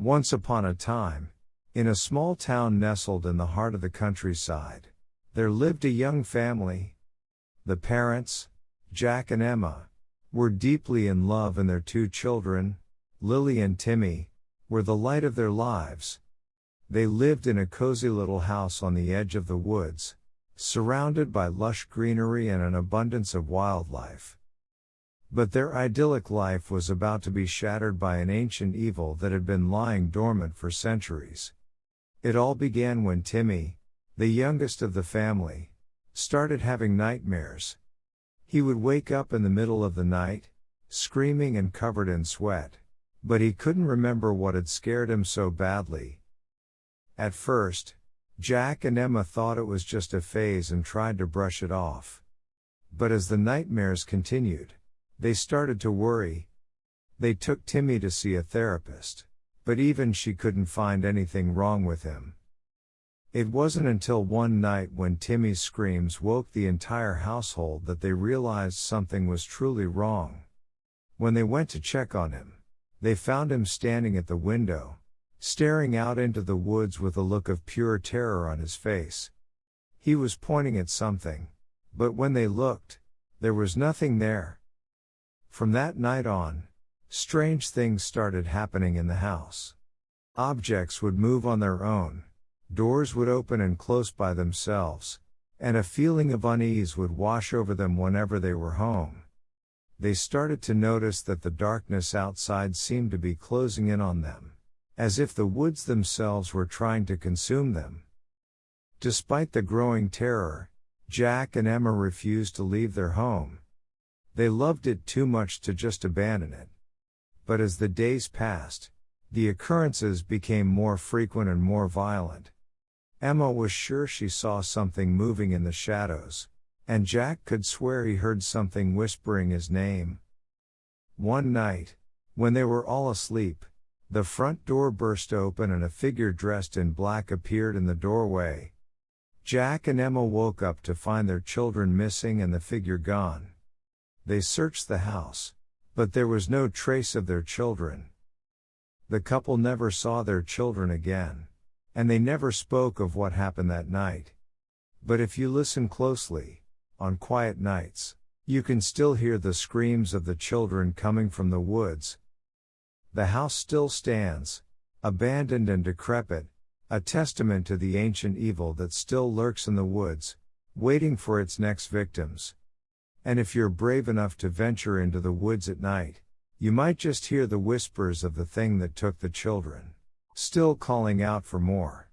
Once upon a time, in a small town nestled in the heart of the countryside, there lived a young family. The parents, Jack and Emma, were deeply in love, and their two children, Lily and Timmy, were the light of their lives. They lived in a cozy little house on the edge of the woods, surrounded by lush greenery and an abundance of wildlife. But their idyllic life was about to be shattered by an ancient evil that had been lying dormant for centuries. It all began when Timmy, the youngest of the family, started having nightmares. He would wake up in the middle of the night, screaming and covered in sweat, but he couldn't remember what had scared him so badly. At first, Jack and Emma thought it was just a phase and tried to brush it off. But as the nightmares continued, they started to worry. They took Timmy to see a therapist, but even she couldn't find anything wrong with him. It wasn't until one night when Timmy's screams woke the entire household that they realized something was truly wrong. When they went to check on him, they found him standing at the window, staring out into the woods with a look of pure terror on his face. He was pointing at something, but when they looked, there was nothing there. From that night on, strange things started happening in the house. Objects would move on their own, doors would open and close by themselves, and a feeling of unease would wash over them whenever they were home. They started to notice that the darkness outside seemed to be closing in on them, as if the woods themselves were trying to consume them. Despite the growing terror, Jack and Emma refused to leave their home. They loved it too much to just abandon it. But as the days passed, the occurrences became more frequent and more violent. Emma was sure she saw something moving in the shadows, and Jack could swear he heard something whispering his name. One night, when they were all asleep, the front door burst open and a figure dressed in black appeared in the doorway. Jack and Emma woke up to find their children missing and the figure gone. They searched the house, but there was no trace of their children. The couple never saw their children again, and they never spoke of what happened that night. But if you listen closely, on quiet nights, you can still hear the screams of the children coming from the woods. The house still stands, abandoned and decrepit, a testament to the ancient evil that still lurks in the woods, waiting for its next victims. And if you're brave enough to venture into the woods at night, you might just hear the whispers of the thing that took the children, still calling out for more.